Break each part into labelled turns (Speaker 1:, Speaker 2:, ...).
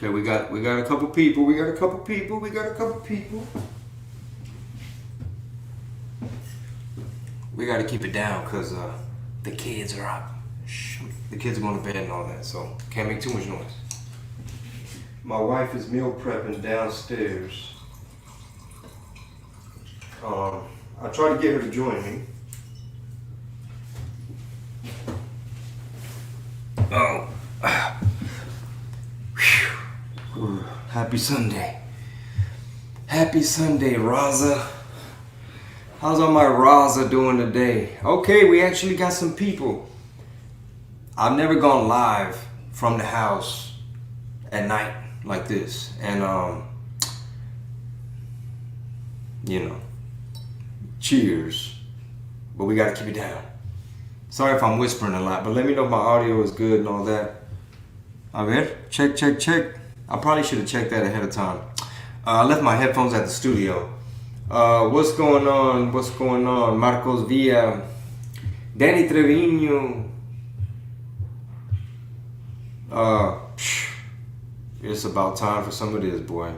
Speaker 1: Okay, we got a couple people. We got a couple people. We got to keep it down because the kids are up. Shoot, the kids are going to bed and all that, so can't make too much noise. My wife is meal prepping downstairs. I tried to get her to join me. Oh. Whew. Happy Sunday. Happy Sunday, Raza. How's all my Raza doing today? Okay, we actually got some people. I've never gone live from the house at night like this. And, you know, cheers. But we got to keep it down. Sorry if I'm whispering a lot, but let me know if my audio is good and all that. A ver, check. I probably should have checked that ahead of time. I left my headphones at the studio. What's going on? Marcos Villa, Danny Trevino. It's about time for some of this, boy.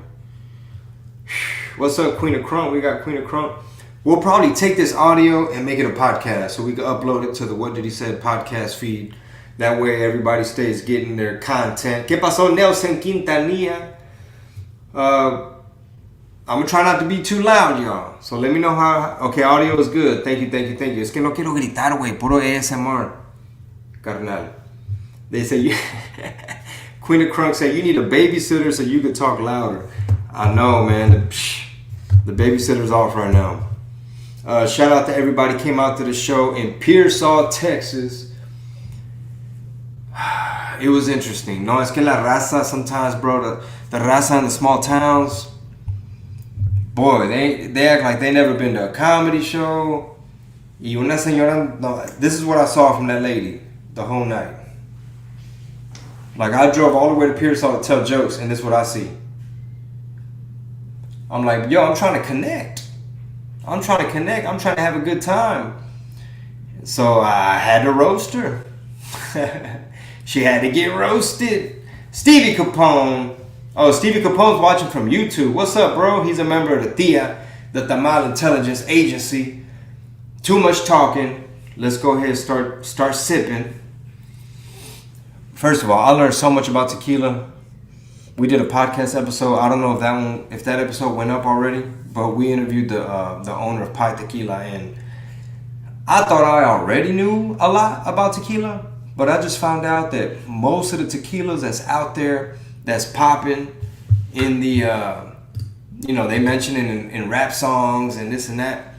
Speaker 1: What's up, Queen of Crump? We got Queen of Crump. We'll probably take this audio and make it a podcast so we can upload it to the What Did He Say podcast feed. That way everybody stays getting their content. ¿Qué pasó, Nelson Quintanilla? I'm going to try not to be too loud, y'all. So let me know how... Okay, audio is good. Thank you. Es que no quiero gritar, güey. Puro ASMR. Carnal. They say... Queen of Crunk said, you need a babysitter so you could talk louder. I know, man. The babysitter's off right now. Shout out to everybody came out to the show in Pearsall, Texas. It was interesting. No, es que la raza sometimes, bro, the raza in the small towns, boy, they act like they never been to a comedy show. Y una señora, no, this is what I saw from that lady the whole night. Like, I drove all the way to Pearsall to tell jokes, and this is what I see. I'm like, yo, I'm trying to connect. I'm trying to have a good time. So I had to roast her. She had to get roasted. Stevie Capone. Oh, Stevie Capone's watching from YouTube. What's up, bro? He's a member of the TIA, the Tamal Intelligence Agency. Too much talking. Let's go ahead and start sipping. First of all, I learned so much about tequila. We did a podcast episode. I don't know if that episode went up already, but we interviewed the owner of Pi Tequila, and I thought I already knew a lot about tequila. But I just found out that most of the tequilas that's out there, that's popping in the, they mention it in rap songs and this and that.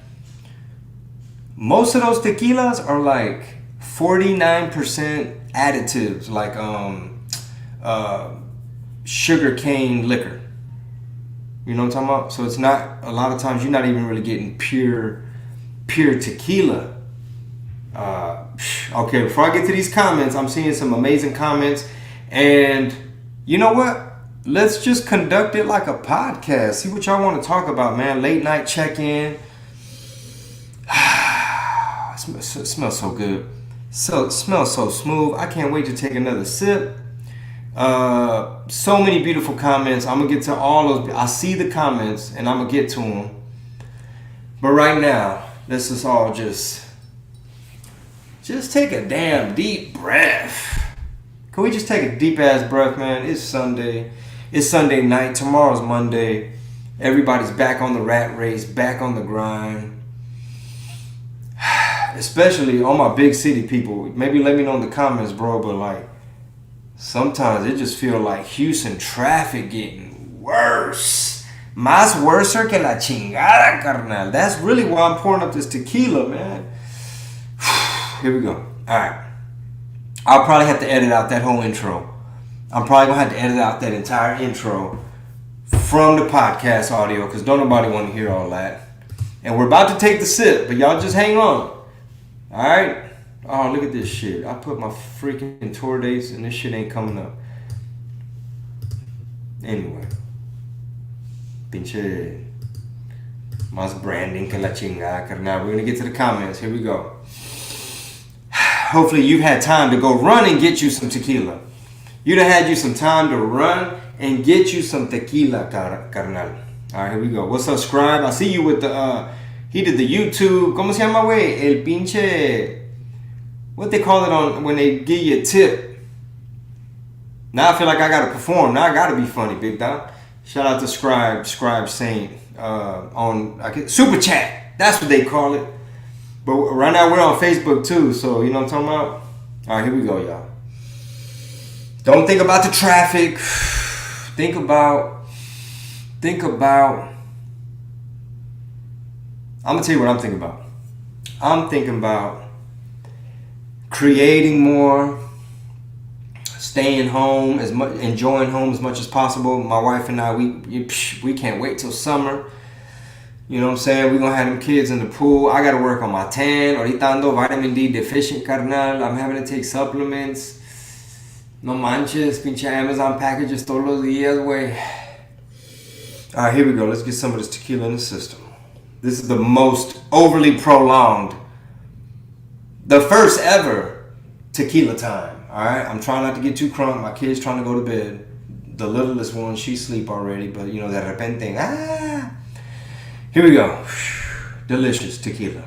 Speaker 1: Most of those tequilas are like 49% additives, like sugar cane liquor. You know what I'm talking about? So it's not, a lot of times you're not even really getting pure tequila. Okay, before I get to these comments, I'm seeing some amazing comments, and you know what? Let's just conduct it like a podcast. See what y'all want to talk about, man. Late night check-in. It smells so good. So it smells so smooth. I can't wait to take another sip. So many beautiful comments. I'm gonna get to all those. I see the comments, and I'm gonna get to them. But right now, let's just all just take a damn deep breath. Can we just take a deep ass breath, man? It's Sunday. It's Sunday night. Tomorrow's Monday. Everybody's back on the rat race, back on the grind. Especially all my big city people. Maybe let me know in the comments, bro. But like, sometimes it just feel like Houston traffic getting worse. Más worser que la chingada, carnal. That's really why I'm pouring up this tequila, man. Here we go. Alright. I'll probably have to edit out that whole intro. I'm probably going to have to edit out that entire intro from the podcast audio because don't nobody want to hear all that. And we're about to take the sip, but y'all just hang on. Alright? Oh, look at this shit. I put my freaking tour dates and this shit ain't coming up. Anyway. Pinche. Más branding que la chingada, carnal. We're going to get to the comments. Here we go. Hopefully you've had time to go run and get you some tequila. You'd have had you some time to run and get you some tequila, carnal. All right, here we go. What's up, Scribe? I see you with the, he did the YouTube. ¿Cómo se llama, güey? El pinche, what they call it on when they give you a tip. Now I feel like I gotta perform. Now I gotta be funny, big dog. Shout out to Scribe Saint on Super Chat. That's what they call it. But right now we're on Facebook too, so you know what I'm talking about? All right, here we go, y'all. Don't think about the traffic. Think about. I'm gonna tell you what I'm thinking about. I'm thinking about creating more, staying home as much, enjoying home as much as possible. My wife and I, we can't wait till summer. You know what I'm saying? We're gonna have them kids in the pool. I gotta work on my tan. Ahorita ando vitamin D deficient, carnal. I'm having to take supplements. No manches, pinche Amazon packages todos los días, güey. Alright, here we go. Let's get some of this tequila in the system. This is the most overly prolonged, the first ever Tequila Time. Alright, I'm trying not to get too crunk. My kid's trying to go to bed. The littlest one, she's asleep already, but you know, de repente, Here we go. Delicious tequila.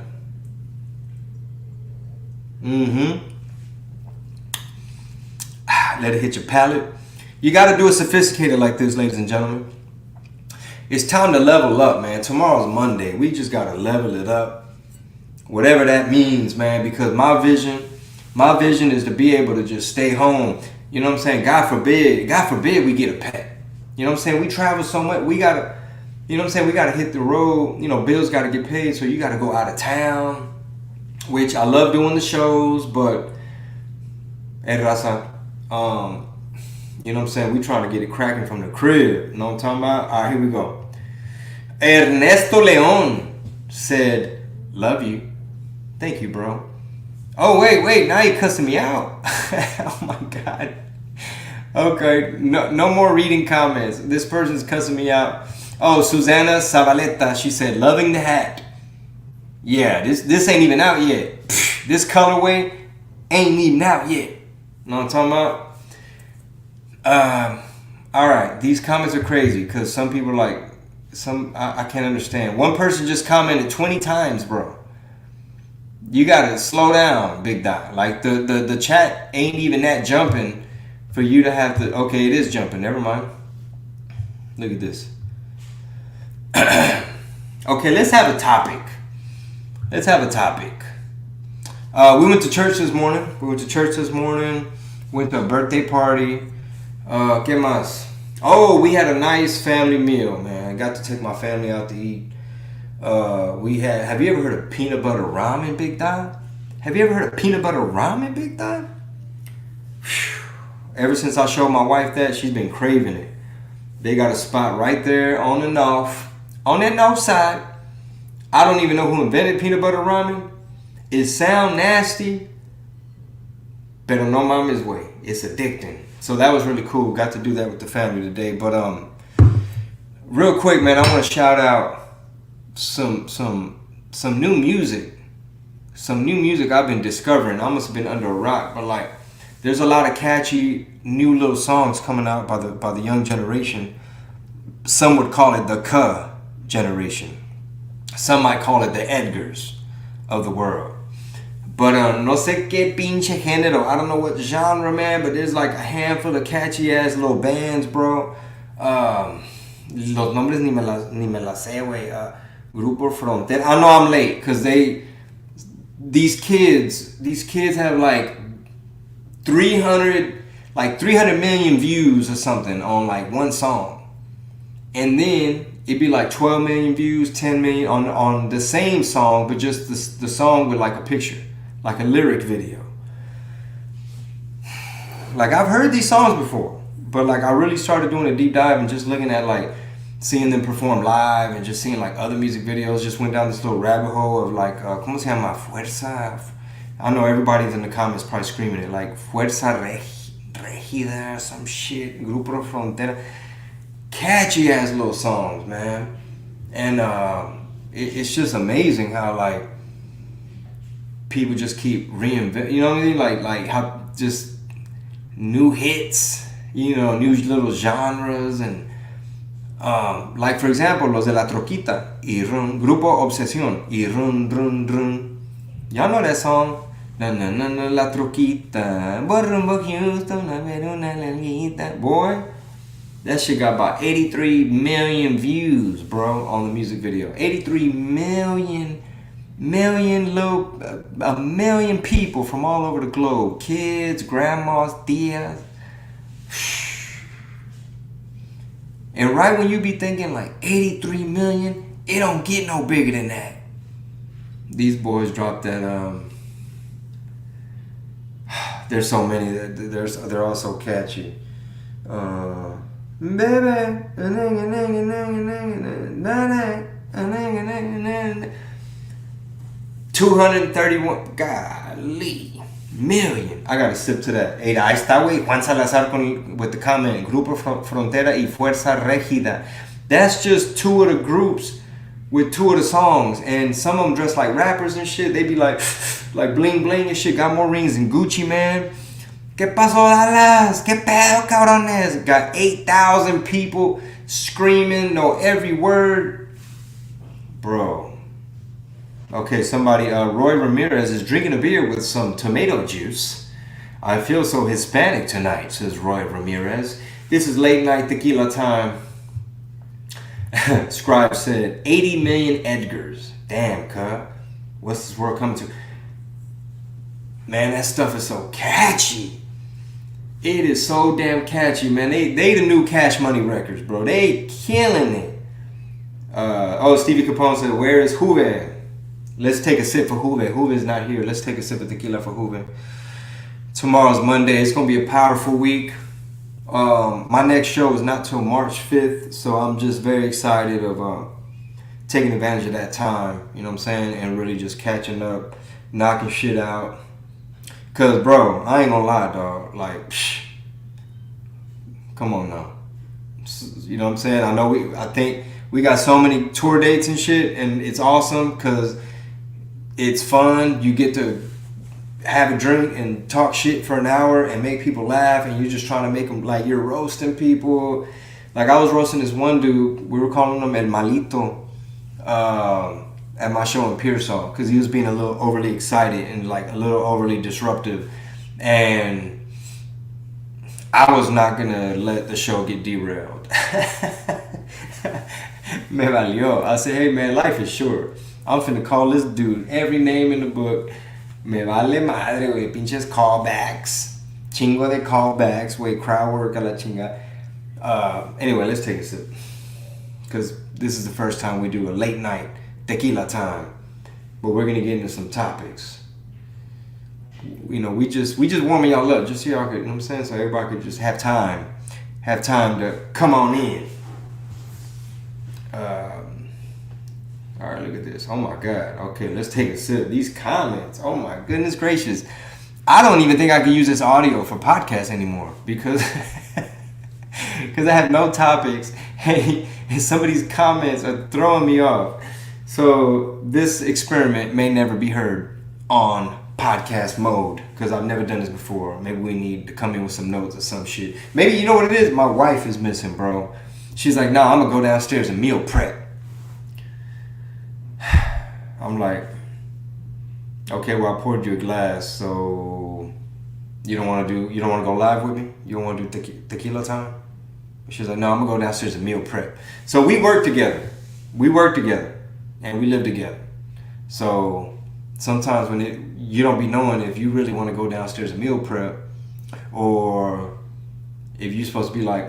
Speaker 1: Let it hit your palate. You got to do it sophisticated like this, ladies and gentlemen. It's time to level up, man. Tomorrow's Monday. We just got to level it up. Whatever that means, man, because my vision is to be able to just stay home. You know what I'm saying? God forbid we get a pet. You know what I'm saying? We travel so much. We got to, you know what I'm saying? We got to hit the road. You know, bills got to get paid, so you got to go out of town, which I love doing the shows, but you know what I'm saying? We trying to get it cracking from the crib. You know what I'm talking about? All right, here we go. Ernesto Leon said, love you. Thank you, bro. Oh, wait. Now you're cussing me out. Oh, my God. Okay. No more reading comments. This person's cussing me out. Oh, Susanna Zavaleta. She said, loving the hat. Yeah, this ain't even out yet. This colorway ain't even out yet. You know what I'm talking about? All right, these comments are crazy because some people are like, I can't understand. One person just commented 20 times, bro. You gotta slow down, big dog. Like the chat ain't even that jumping for you to have to. Okay, it is jumping. Never mind. Look at this. Okay, let's have a topic. We went to church this morning. Went to a birthday party. ¿Qué más? Oh, we had a nice family meal, man. I got to take my family out to eat. Have you ever heard of peanut butter ramen, big dog? Ever since I showed my wife that, she's been craving it. They got a spot right there on that north side. I don't even know who invented peanut butter ramen. It sound nasty, pero no mames way. It's addicting. So that was really cool. Got to do that with the family today. But real quick, man, I want to shout out some new music. Some new music I've been discovering. I must have been under a rock, but like, there's a lot of catchy new little songs coming out by the young generation. Some would call it the generation. Some might call it the Edgars of the world. But no sé qué pinche género. I don't know what genre, man, but there's like a handful of catchy ass little bands, bro. Los nombres ni me la sé, güey. Grupo Frontera. I know I'm late because these kids have like 300 million views or something on like one song, and then it'd be like 12 million views, 10 million on the same song, but just the song with like a picture, like a lyric video. Like, I've heard these songs before, but like I really started doing a deep dive and just looking at like seeing them perform live and just seeing like other music videos. Just went down this little rabbit hole of like, ¿cómo se llama? Fuerza. I know everybody's in the comments probably screaming it, like Fuerza Regida, some shit, Grupo Frontera. Catchy ass little songs, man. And it's just amazing how like people just keep reinventing, you know what I mean? Like how just new hits new little genres and like for example, los de la troquita y run, Grupo Obsesión y run run run. Y'all know that song? Na na na na la troquita, rumbo Houston, a ver una larguita. Boy, that shit got about 83 million views, bro, on the music video. 83 million a million people from all over the globe. Kids, grandmas, tias. And right when you be thinking like 83 million, it don't get no bigger than that. These boys dropped that. There's so many that they're all so catchy. Baby, 231, golly, million. I gotta sip to that. Hey, ahí está, güey, Juan Salazar with the comment, Grupo Frontera y Fuerza Régida. That's just two of the groups with two of the songs, and some of them dressed like rappers and shit. They be like bling bling and shit. Got more rings than Gucci, man. ¿Qué pasó, Dallas? ¿Qué pedo, cabrones? Got 8,000 people screaming, know every word. Bro. Okay, somebody, Roy Ramirez is drinking a beer with some tomato juice. I feel so Hispanic tonight, says Roy Ramirez. This is late night tequila time. Scribe said 80 million Edgars. Damn, cuh. What's this world coming to? Man, that stuff is so catchy. It is so damn catchy, man. They the new Cash Money Records, bro. They killing it. Stevie Capone said, where is Juve? Let's take a sip for Juve. Juve's not here. Let's take a sip of tequila for Juve. Tomorrow's Monday. It's going to be a powerful week. My next show is not till March 5th, so I'm just very excited of taking advantage of that time, you know what I'm saying, and really just catching up, knocking shit out. Cause bro, I ain't gonna lie, dog, like, come on now, you know what I'm saying? I think we got so many tour dates and shit, and it's awesome cause it's fun. You get to have a drink and talk shit for an hour and make people laugh, and you're just trying to make them, like, you're roasting people. Like, I was roasting this one dude, we were calling him El Malito, at my show in Pearsall, because he was being a little overly excited and like a little overly disruptive, and I was not gonna let the show get derailed. Me valió. I said, hey man, life is short. I'm finna call this dude every name in the book. Me vale madre, wey, pinches callbacks. Chingo de callbacks, wey, crowd work a la chinga. Anyway, let's take a sip. Because this is the first time we do a late night tequila time. But we're going to get into some topics. You know, we just warming y'all up. Just so y'all could, you know what I'm saying? So everybody could just have time to come on in. All right, look at this. Oh my God. Okay, let's take a sip. These comments. Oh my goodness gracious. I don't even think I can use this audio for podcasts anymore because I have no topics. Hey, and some of these comments are throwing me off. So this experiment may never be heard on podcast mode because I've never done this before. Maybe we need to come in with some notes or some shit. Maybe, you know what it is? My wife is missing, bro. She's like, nah, I'm going to go downstairs and meal prep. I'm like, okay, well, I poured you a glass, so you don't want to go live with me? You don't want to do tequila time? She's like, no, I'm going to go downstairs and meal prep. So we work together. And we live together. So sometimes when you don't be knowing if you really want to go downstairs and meal prep, or if you're supposed to be like,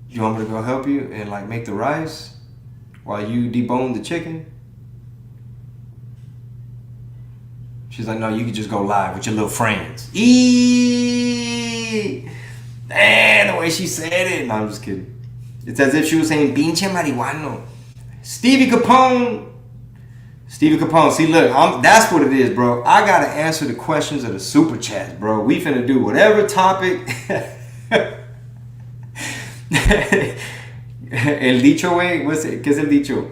Speaker 1: you want me to go help you and like make the rice while you debone the chicken? She's like, no, you can just go live with your little friends. Eee! Damn, the way she said it. No, I'm just kidding. It's as if she was saying, pinche marihuano. Stevie Capone. See, look, that's what it is, bro. I gotta answer the questions of the super chats, bro. We finna do whatever topic. El dicho, güey, ¿qué es el dicho?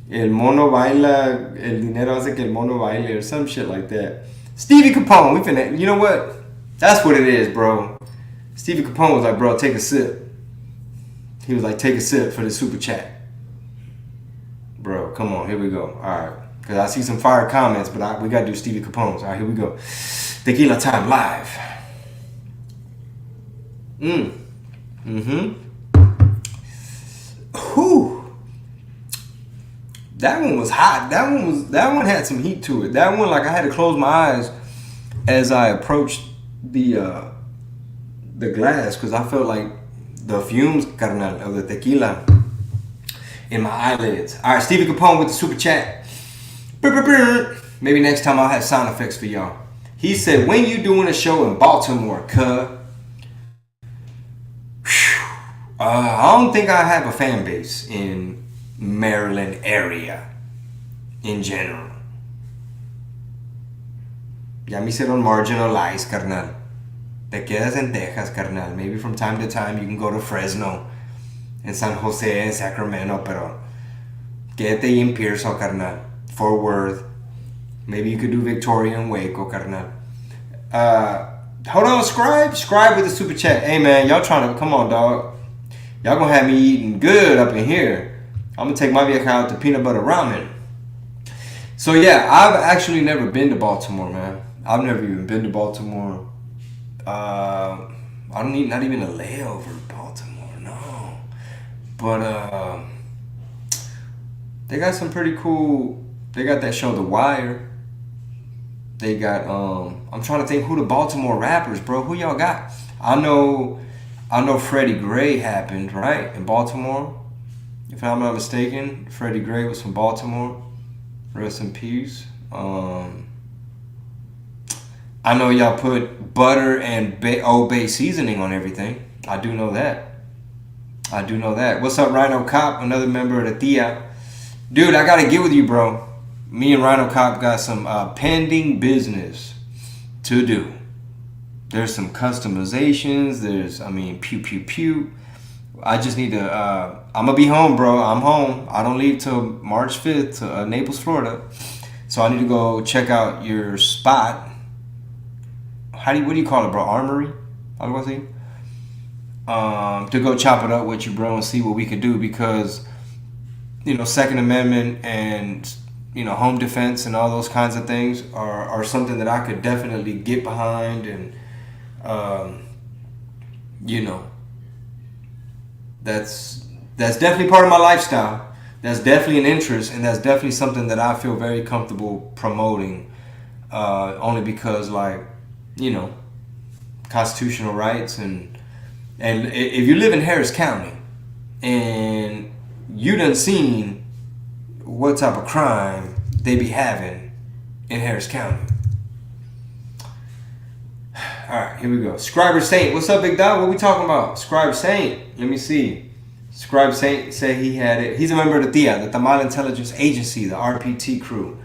Speaker 1: El mono baila, el dinero hace que el mono baile, or some shit like that. Stevie Capone, we finna, you know what? That's what it is, bro. Stevie Capone was like, bro, take a sip. He was like, take a sip for the super chat. Bro, come on, here we go. All right, because I see some fire comments, but we got to do Stevie Capone's. All right, here we go. Tequila Time live. Whew. That one was hot. That one had some heat to it. That one, like, I had to close my eyes as I approached the glass because I felt like the fumes, carnal, of the tequila in my eyelids. All right, Stevie Capone with the super chat. Maybe next time I'll have sound effects for y'all. He said, when you doing a show in Baltimore, cuh? I don't think I have a fan base in Maryland area in general. Ya me hicieron marginalized, carnal. Te quedas en Texas, carnal. Maybe from time to time you can go to Fresno, en San Jose, en Sacramento, pero quédate ahí en Paso, carnal. Fort Worth. Maybe you could do Victoria and Waco, carnal. Hold on, Scribe with the super chat. Hey, man, y'all trying to, come on, dog. Y'all gonna have me eating good up in here. I'm gonna take my vieja out to peanut butter ramen. So, yeah, I've actually never been to Baltimore, man. I've never even been to Baltimore. I don't need, not even a layover in Baltimore, no. But they got some pretty cool. They got that show, The Wire. They got I'm trying to think who the Baltimore rappers, bro. Who y'all got? I know Freddie Gray happened, right, in Baltimore. If I'm not mistaken, Freddie Gray was from Baltimore. Rest in peace. I know y'all put butter and Old Bay seasoning on everything. I do know that. What's up, Rhino Cop? Another member of the Tia. Dude, I gotta get with you, bro. Me and Rhino Cop got some pending business to do. There's some customizations. Pew, pew, pew. I just need to, I'm gonna be home, bro. I'm home. I don't leave till March 5th to Naples, Florida. So I need to go check out your spot. What do you call it, bro? Armory? I was gonna say. To go chop it up with you, bro, and see what we could do because, Second Amendment and, home defense and all those kinds of things are something that I could definitely get behind and, that's definitely part of my lifestyle. That's definitely an interest, and that's definitely something that I feel very comfortable promoting, only because, constitutional rights and if you live in Harris County and you done seen what type of crime they be having in Harris County. Alright, here we go. Scriber Saint. What's up, big dog? What we talking about? Scribe Saint. Let me see. Scribe Saint said he had it. He's a member of the TIA, the Tamal Intelligence Agency, the RPT crew.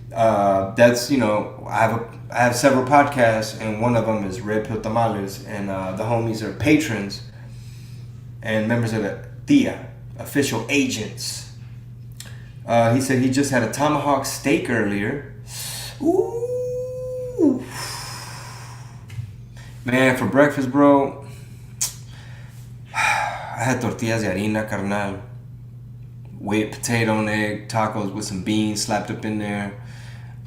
Speaker 1: That's, I have several podcasts, and one of them is Red Pill Tamales, and the homies are patrons and members of the TIA, official agents. He said he just had a tomahawk steak earlier. Ooh. Man, for breakfast, bro, I had tortillas de harina, carnal. With potato and egg tacos with some beans slapped up in there.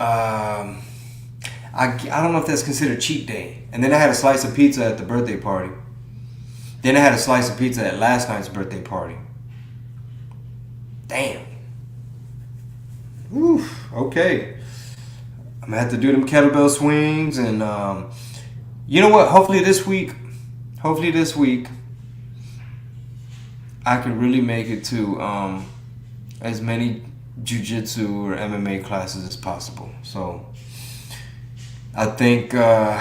Speaker 1: I don't know if that's considered cheat day. And then I had a slice of pizza at the birthday party. Then I had a slice of pizza at last night's birthday party. Damn. Oof, okay. I'm gonna have to do them kettlebell swings and you know what? Hopefully this week I can really make it to as many jiu-jitsu or MMA classes as possible. So I think the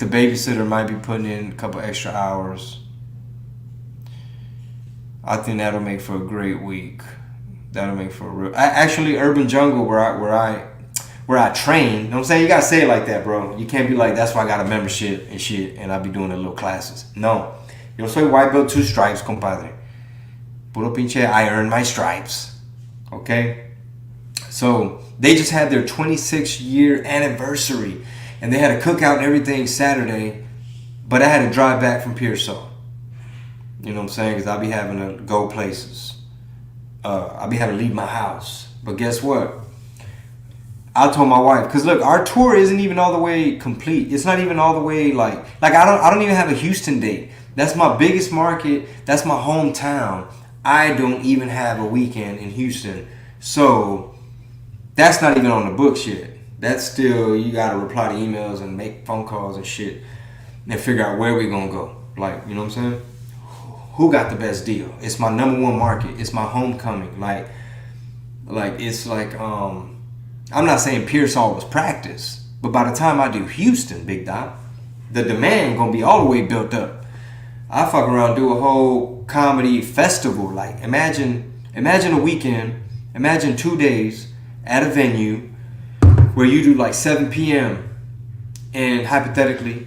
Speaker 1: babysitter might be putting in a couple extra hours. I think that'll make for a great week. That'll make for a real. Actually, Urban Jungle, where I train. You know what I'm saying? You gotta say it like that, bro. You can't be like, that's why I got a membership and shit, and I'll be doing the little classes. No, yo soy white belt 2 stripes, compadre. Puro pinche, I earned my stripes. Okay. So they just had their 26-year anniversary, and they had a cookout and everything Saturday. But I had to drive back from Pearsall. You know what I'm saying? Because I'll be having to go places. I'll be having to leave my house. But guess what? I told my wife, because look, our tour isn't even all the way complete. It's not even all the way like I don't even have a Houston date. That's my biggest market. That's my hometown. I don't even have a weekend in Houston. So that's not even on the books yet. That's still, you gotta reply to emails and make phone calls and shit and figure out where we gonna go. Like, you know what I'm saying? Who got the best deal? It's my number one market. It's my homecoming. Like it's like I'm not saying Pearsall was practice, but by the time I do Houston, Big Dot, the demand gonna be all the way built up. I fuck around, do a whole comedy festival. Like imagine a weekend, imagine 2 days at a venue where you do like 7 p.m. and hypothetically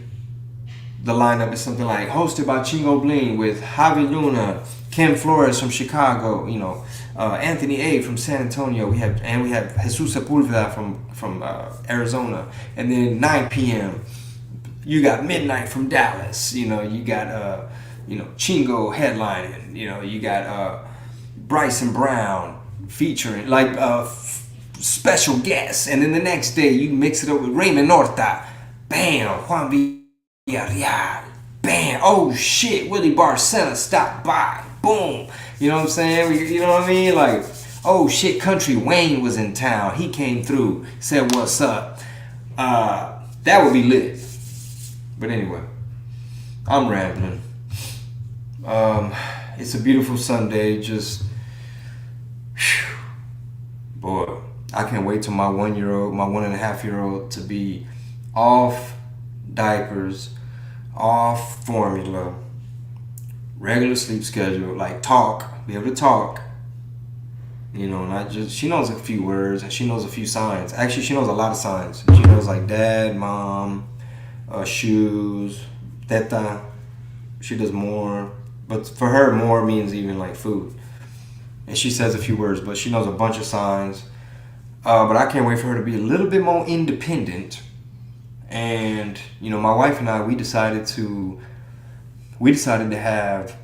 Speaker 1: the lineup is something like hosted by Chingo Bling with Javi Luna, Kim Flores from Chicago, you know, Anthony A from San Antonio. We have Jesus Sepulveda from Arizona, and then 9 p.m. you got Midnight from Dallas. You know, you got Chingo headlining. You know, you got Bryson Brown featuring like special guests, and then the next day you mix it up with Raymond Norta. Bam, Juan Villarreal. Bam, oh shit, Willie Barcena stopped by. Boom. You know what I'm saying? You know what I mean? Like, oh shit, Country Wayne was in town. He came through, said what's up. That would be lit. But anyway, I'm rambling. It's a beautiful Sunday. Just, whew, boy, I can't wait till my 1-year-old, my 1.5-year-old to be off diapers, off formula, regular sleep schedule, like be able to talk, you know, not just, she knows a few words and she knows a few signs. Actually, she knows a lot of signs. She knows like dad, mom, shoes, teta. She does more, but for her, more means even like food. And she says a few words, but she knows a bunch of signs. But I can't wait for her to be a little bit more independent. And, you know, my wife and I, we decided to have,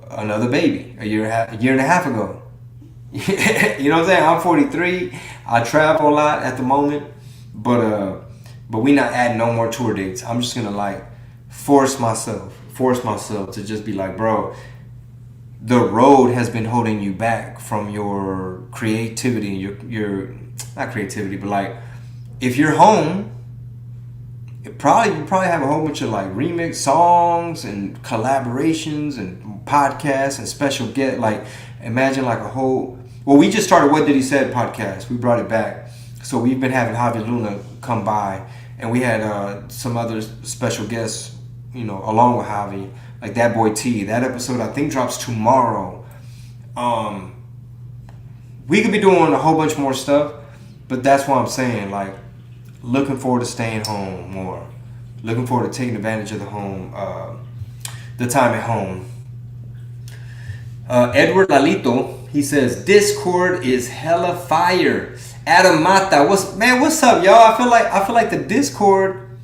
Speaker 1: another baby a year and a half ago. You know what I'm saying? I'm 43. I travel a lot at the moment, but we not adding no more tour dates. I'm just gonna like force myself to just be like, bro, the road has been holding you back from your creativity, your not creativity, but like if you're home, you probably have a whole bunch of like remix songs and collaborations and podcasts and special guests. Like imagine like a whole. Well, we just started What Did He Said podcast. We brought it back, so we've been having Javi Luna come by, and we had some other special guests, you know, along with Javi, like that boy T. That episode I think drops tomorrow. We could be doing a whole bunch more stuff, but that's what I'm saying. Like, looking forward to staying home more. Looking forward to taking advantage of the time at home. Edward Lalito, he says Discord is hella fire. Adam Mata, what's up, y'all? I feel like the Discord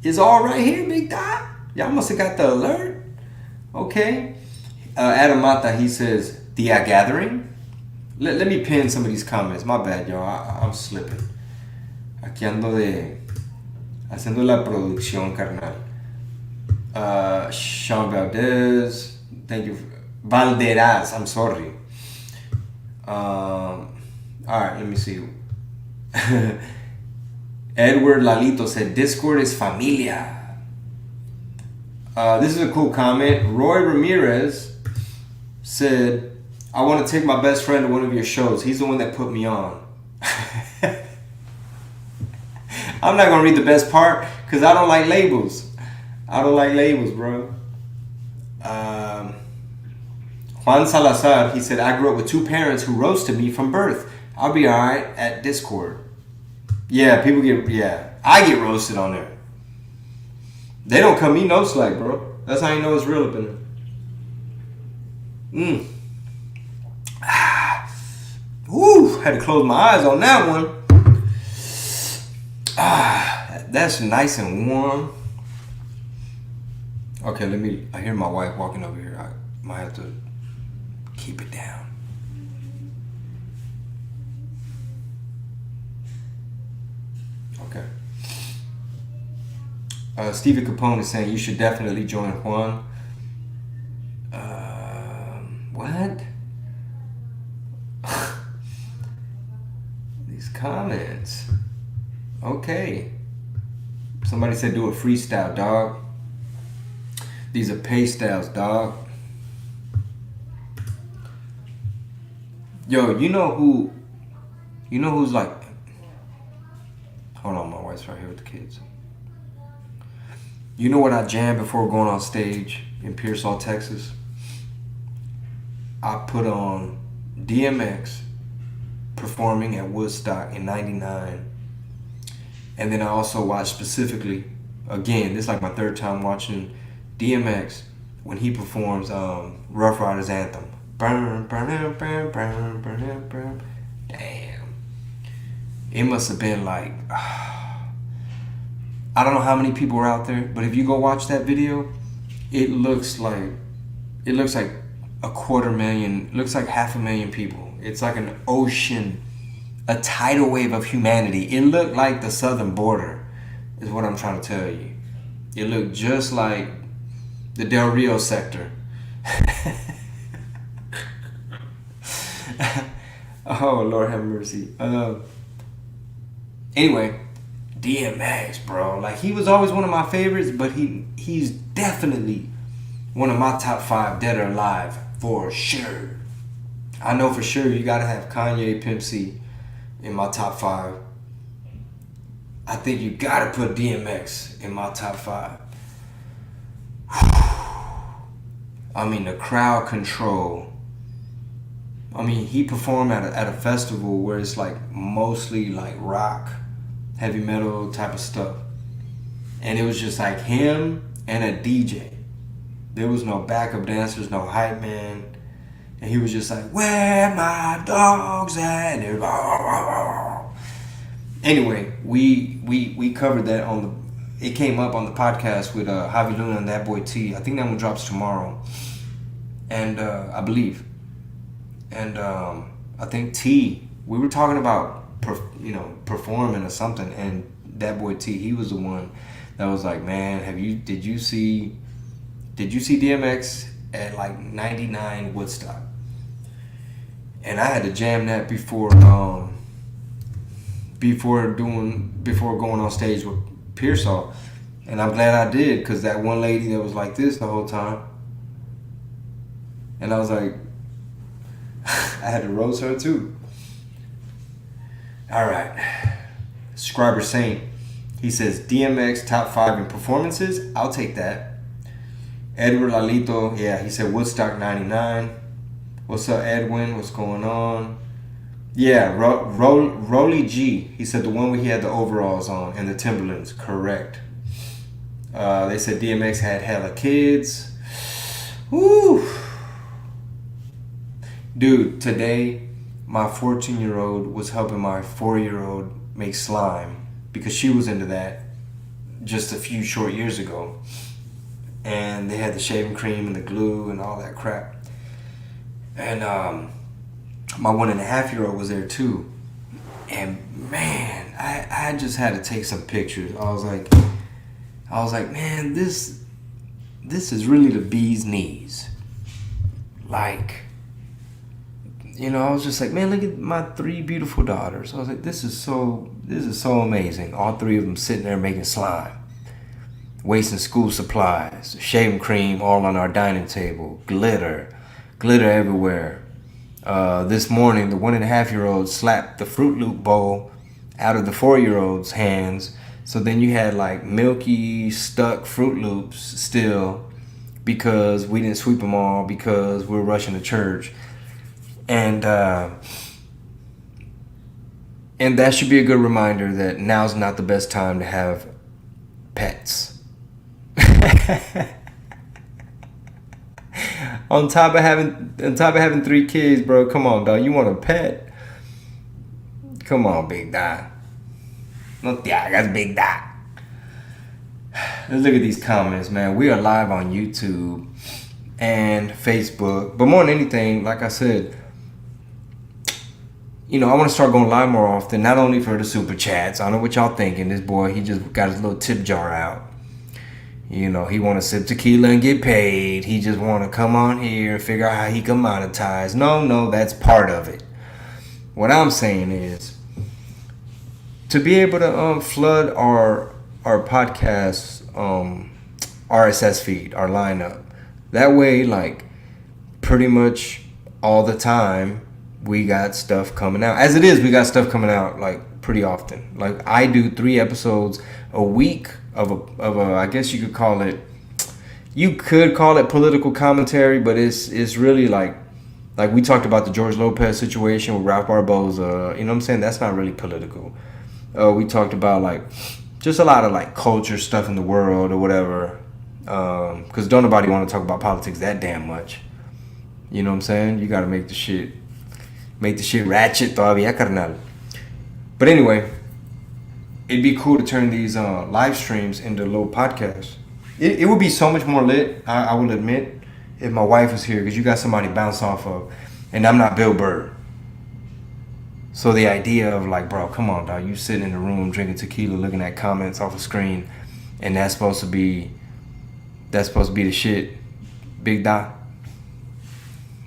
Speaker 1: is all right here, Big Dot. Y'all must have got the alert. Okay. Adam Mata, he says the gathering. Let me pin some of these comments. My bad, y'all. I'm slipping. Aquí ando haciendo la producción, carnal. Sean Valdez, thank you. Valderaz, I'm sorry. All right, let me see. Edward Lalito said, Discord is familia. This is a cool comment. Roy Ramirez said, I want to take my best friend to one of your shows. He's the one that put me on. I'm not going to read the best part because I don't like labels. I don't like labels, bro. Juan Salazar, he said, I grew up with two parents who roasted me from birth. I'll be all right at Discord. Yeah, I get roasted on there. They don't cut me no slack, bro. That's how you know it's real up in there. Woo, had to close my eyes on that one. that's nice and warm. Okay, I hear my wife walking over here. I might have to keep it down. Okay. Stevie Capone is saying you should definitely join Juan. What? These comments. Okay. Somebody said do a freestyle, dog. These are pay styles, dog. Yo, you know who's like, hold on, my wife's right here with the kids. You know what I jammed before going on stage in Pearsall, Texas? I put on DMX performing at Woodstock in '99. And then I also watched specifically, again, this is like my third time watching DMX when he performs Rough Riders Anthem. Burn, burn, burn, burn, burn, burn. Damn. It must have been like, I don't know how many people were out there, but if you go watch that video, it looks like 250,000, looks like 500,000 people. It's like an ocean, a tidal wave of humanity. It looked like the southern border, is what I'm trying to tell you. It looked just like the Del Rio sector. Oh, Lord have mercy. Anyway, DMX, bro. Like, he was always one of my favorites, but he's definitely one of my top 5 dead or alive, for sure. I know for sure you gotta have Kanye, Pimp C in my top 5. I think you gotta put DMX in my top 5. I mean, the crowd control. I mean, he performed at a festival where it's like mostly like rock, heavy metal type of stuff. And it was just like him and a DJ. There was no backup dancers, no hype man. And he was just like, where my dogs at? And it was like, anyway, we covered that it came up on the podcast with Javi Luna and That Boy T. I think that one drops tomorrow. And I believe. And I think T, we were talking about performing or something, and That Boy T, he was the one that was like, man, did you see DMX at like 99 Woodstock? And I had to jam that before going on stage with Pearsall. And I'm glad I did, because that one lady that was like this the whole time, and I was like, I had to roast her too. All right. Scriber Saint, he says DMX top 5 in performances. I'll take that. Edward Lalito, yeah, he said Woodstock 99. What's up, Edwin? What's going on? Yeah, Rolly G, he said the one where he had the overalls on and the Timberlands. Correct. They said DMX had hella kids. Woo. Dude, today my 14-year-old was helping my 4-year-old make slime, because she was into that just a few short years ago. And they had the shaving cream and the glue and all that crap. And my 1.5-year-old was there too. And man, I just had to take some pictures. I was like, man, this is really the bee's knees. Like, I was just like, man, look at my 3 beautiful daughters. I was like, this is so amazing. All 3 of them sitting there making slime, wasting school supplies, shaving cream all on our dining table, glitter everywhere. This morning, the 1.5-year-old slapped the Fruit Loop bowl out of the 4-year-old's hands. So then you had like milky, stuck Fruit Loops still, because we didn't sweep them all because we were rushing to church. And that should be a good reminder that now's not the best time to have pets. On top of having 3 kids, bro. Come on, dog. You want a pet? Come on, big dog. No te hagas, big dog. Let's look at these comments, man. We are live on YouTube and Facebook. But more than anything, like I said, I want to start going live more often, not only for the super chats. I know what y'all thinking. This boy, he just got his little tip jar out. He want to sip tequila and get paid. He just want to come on here and figure out how he can monetize. No, that's part of it. What I'm saying is, to be able to flood our podcast RSS feed, our lineup, that way, like, pretty much all the time, we got stuff coming out. As it is, we got stuff coming out like pretty often. Like, I do 3 episodes a week of a I guess you could call it political commentary, but it's really like we talked about the George Lopez situation with Ralph Barboza. You know what I'm saying? That's not really political. We talked about like just a lot of like culture stuff in the world or whatever. Because don't nobody want to talk about politics that damn much. You know what I'm saying? You got to make the shit ratchet todavía, carnal. But anyway, it'd be cool to turn these live streams into little podcasts. It would be so much more lit, I will admit, if my wife was here, because you got somebody to bounce off of, and I'm not Bill Burr. So the idea of like, bro, come on, dog, you sitting in the room drinking tequila, looking at comments off the screen, and that's supposed to be the shit, big dot.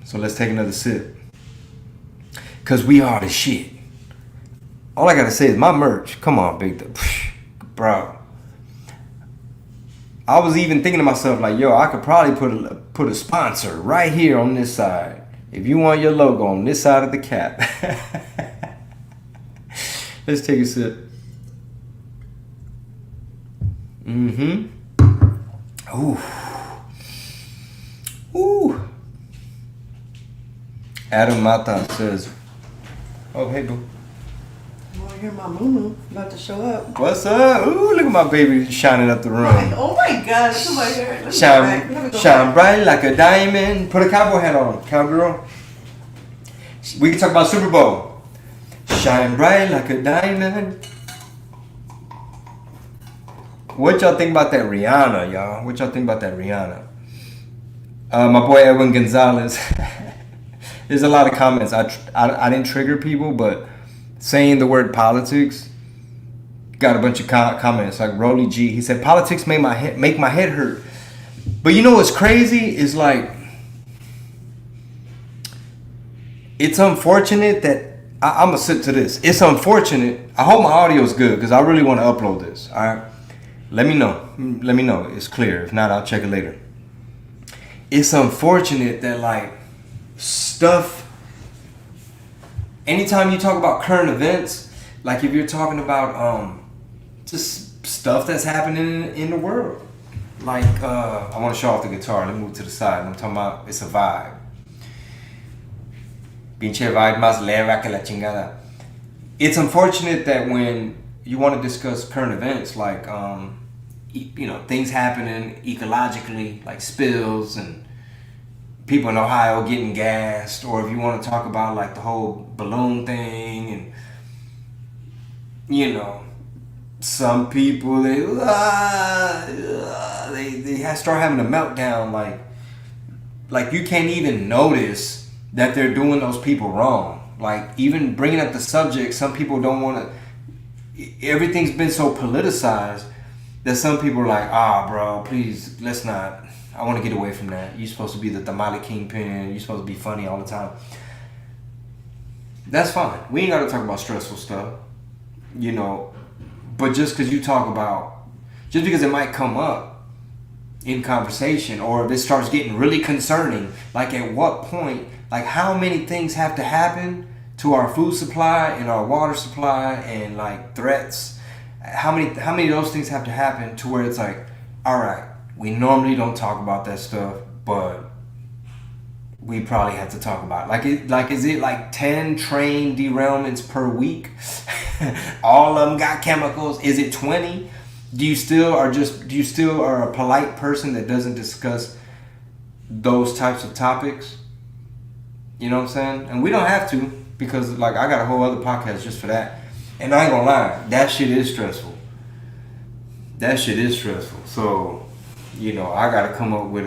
Speaker 1: So let's take another sip. Cause we are the shit. All I gotta say is my merch. Come on, big bro. I was even thinking to myself like, yo, I could probably put a sponsor right here on this side. If you want your logo on this side of the cap. Let's take a sip. Ooh. Adam Mata says, oh, hey, boo.
Speaker 2: You want to hear my moo about to show up?
Speaker 1: What's up? Ooh, look at my baby shining up the room.
Speaker 2: Oh my God, look at my hair.
Speaker 1: Shine bright like a diamond. Put a cowboy hat on, cowgirl. We can talk about Super Bowl. Shine bright like a diamond. What y'all think about that Rihanna, y'all? What y'all think about that Rihanna? My boy Edwin Gonzalez. There's a lot of comments. I didn't trigger people, but saying the word politics got a bunch of comments. Like Rolly G, he said politics make my head hurt. But you know what's crazy is like, it's unfortunate that I'm gonna sit to this. It's unfortunate. I hope my audio is good because I really want to upload this. All right, let me know. It's clear. If not, I'll check it later. It's unfortunate that like stuff, anytime you talk about current events, like if you're talking about just stuff that's happening in the world, like I want to show off the guitar. Let me move to the side. I'm talking about, it's a vibe. Pinche vibe más leve que la chingada. It's unfortunate that when you want to discuss current events, like things happening ecologically, like spills and people in Ohio getting gassed, or if you want to talk about like the whole balloon thing, and some people they start having a meltdown, like you can't even notice that they're doing those people wrong. Like even bringing up the subject, some people don't want to. Everything's been so politicized that some people are like, bro, please, let's not. I want to get away from that. You're supposed to be the tamale kingpin. You're supposed to be funny all the time. That's fine. We ain't got to talk about stressful stuff, But just because it might come up in conversation, or if it starts getting really concerning, like at what point, like how many things have to happen to our food supply and our water supply and like threats? How many of those things have to happen to where it's like, all right, we normally don't talk about that stuff, but we probably have to talk about it. Is it like 10 train derailments per week? All of them got chemicals. Is it 20? Do you still are a polite person that doesn't discuss those types of topics? You know what I'm saying? And we don't have to, because like I got a whole other podcast just for that. And I ain't gonna lie, that shit is stressful. That shit is stressful. So, I gotta come up with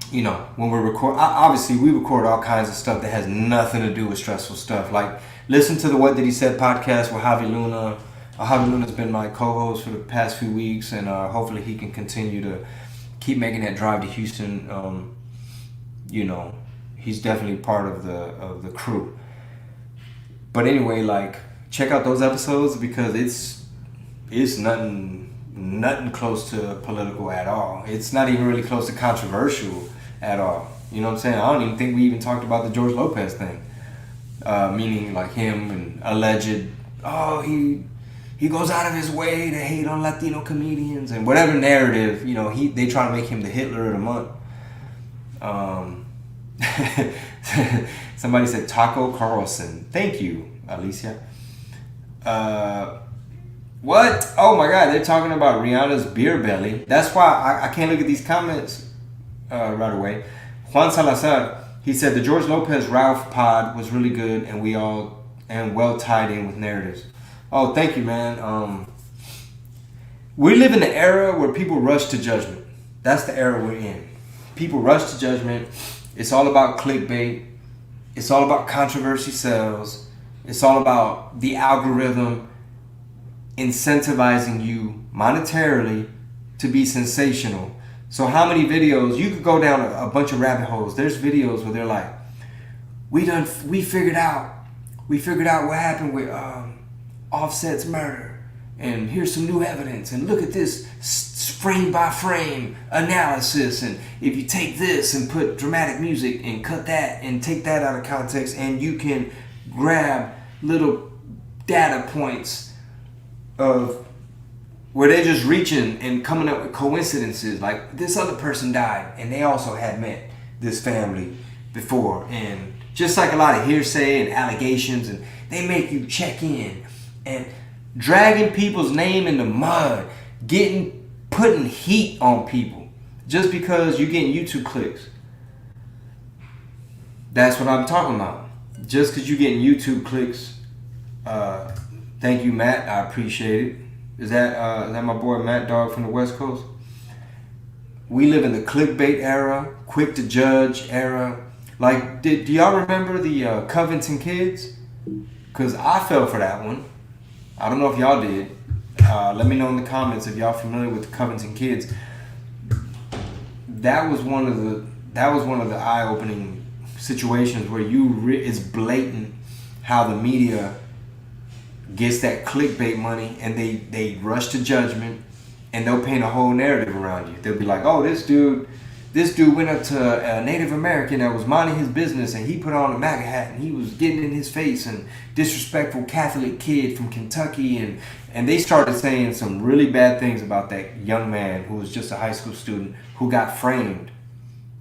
Speaker 1: when we record, obviously we record all kinds of stuff that has nothing to do with stressful stuff. Like, listen to the What Did He Said podcast with Javi Luna. Javi Luna's been my co-host for the past few weeks, and hopefully he can continue to keep making that drive to Houston. He's definitely part of the crew. But anyway, like, check out those episodes because it's nothing close to political at all. It's not even really close to controversial at all. You know what I'm saying? I don't even think we even talked about the George Lopez thing. Meaning like him and alleged, he goes out of his way to hate on Latino comedians and whatever narrative, they try to make him the Hitler of the month. Somebody said Taco Carlson. Thank you, Alicia. What? Oh my God, they're talking about Rihanna's beer belly. That's why I can't look at these comments right away. Juan Salazar, he said the George Lopez Ralph pod was really good and well tied in with narratives. Oh, thank you, man. We live in the era where people rush to judgment. That's the era we're in. People rush to judgment. It's all about clickbait. It's all about controversy sells. It's all about the algorithm incentivizing you monetarily to be sensational. So how many videos, you could go down a bunch of rabbit holes. There's videos where they're like, we figured out what happened with Offset's murder, and here's some new evidence, and look at this frame by frame analysis, and if you take this and put dramatic music and cut that and take that out of context, and you can grab little data points of where they're just reaching and coming up with coincidences, like this other person died and they also had met this family before, and just like a lot of hearsay and allegations, and they make you check in and dragging people's name in the mud, putting heat on people just because you're getting YouTube clicks. That's what I'm talking about. Just because you're getting YouTube clicks. Thank you, Matt. I appreciate it. Is that my boy Matt Dog from the West Coast? We live in the clickbait era, quick to judge era. Like, do y'all remember the Covington kids? Because I fell for that one. I don't know if y'all did. Let me know in the comments if y'all familiar with the Covington kids. That was one of the eye-opening situations where it's blatant how the media gets that clickbait money, and they rush to judgment, and they'll paint a whole narrative around you. They'll be like, oh, this dude went up to a Native American that was minding his business, and he put on a MAGA hat, and he was getting in his face, and disrespectful Catholic kid from Kentucky, and they started saying some really bad things about that young man who was just a high school student who got framed.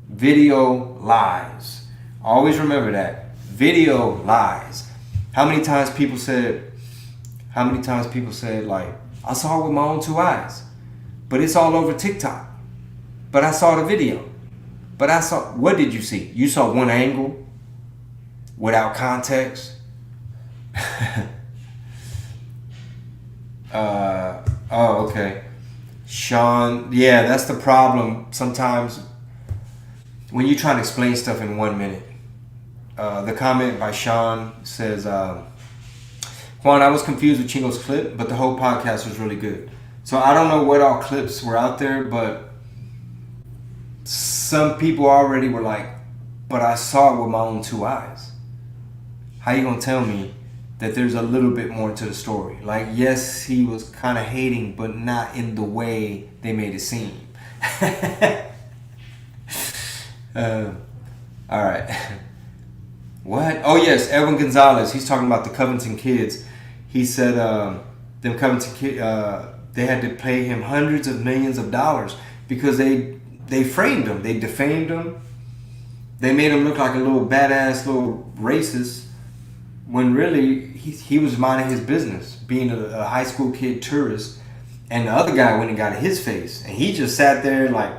Speaker 1: Video lies. Always remember that. Video lies. How many times people said, like, I saw it with my own two eyes, but it's all over TikTok. But I saw the video. What did you see? You saw one angle without context. Oh, okay. Sean, yeah, that's the problem sometimes when you try to explain stuff in 1 minute. The comment by Sean says, Juan, I was confused with Chingo's clip, but the whole podcast was really good. So I don't know what all clips were out there, but some people already were like, but I saw it with my own two eyes. How you gonna tell me that there's a little bit more to the story? Like, yes, he was kind of hating, but not in the way they made it seem. All right. What? Oh, yes, Edwin Gonzalez. He's talking about the Covington kids. He said them Covington kids, they had to pay him hundreds of millions of dollars because they framed him. They defamed him. They made him look like a little badass little racist when really he was minding his business, being a high school kid tourist. And the other guy went and got his face. And he just sat there like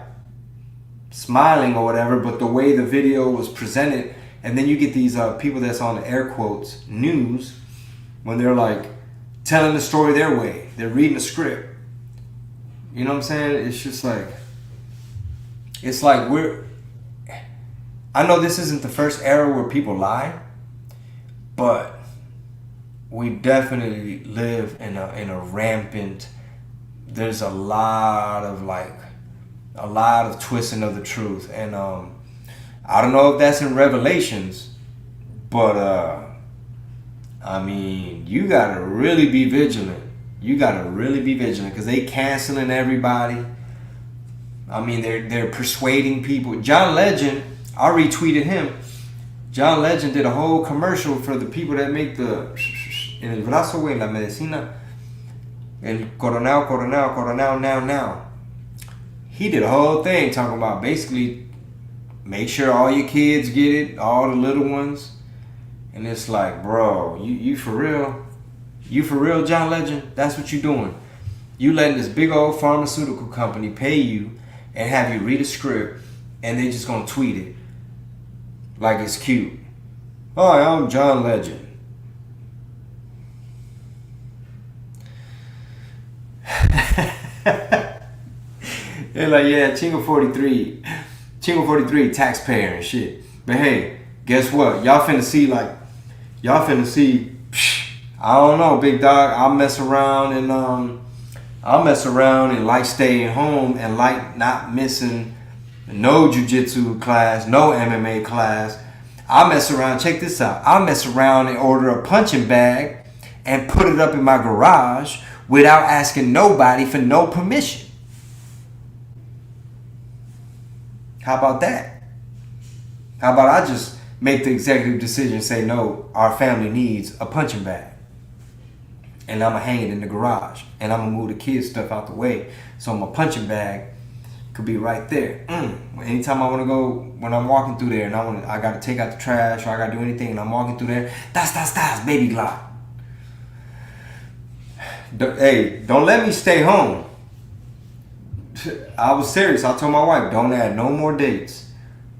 Speaker 1: smiling or whatever, but the way the video was presented, and then you get these people that's on the air quotes news when they're like telling the story their way. They're reading a script. You know what I'm saying? It's just like, it's like I know this isn't the first era where people lie, but we definitely live in a rampant, there's a lot of twisting of the truth. And I don't know if that's in Revelations, but I mean, you gotta really be vigilant. Because they canceling everybody. I mean, they're persuading people. John Legend, I retweeted him. John Legend did a whole commercial for the people that make the en el brazo, güey, la medicina. El coronel, now. He did a whole thing talking about basically make sure all your kids get it, all the little ones. And it's like, bro, you for real? You for real, John Legend? That's what you doing. You letting this big old pharmaceutical company pay you and have you read a script and they just gonna tweet it like it's cute. Hi, I'm John Legend. They're like, yeah, Chingo 43, taxpayer and shit. But hey, guess what? Y'all finna see, I don't know, big dog. I'll mess around and like staying home and like not missing no jiu-jitsu class, no MMA class. I'll mess around, check this out. I'll mess around and order a punching bag and put it up in my garage without asking nobody for no permission. How about that? How about I just make the executive decision and say, no, our family needs a punching bag. And I'm going to hang it in the garage. And I'm going to move the kids' stuff out the way so my punching bag could be right there. Anytime I want to go, when I'm walking through there and I got to take out the trash or I got to do anything and I'm walking through there, that's baby Glock. Hey, don't let me stay home. I was serious. I told my wife, don't add no more dates.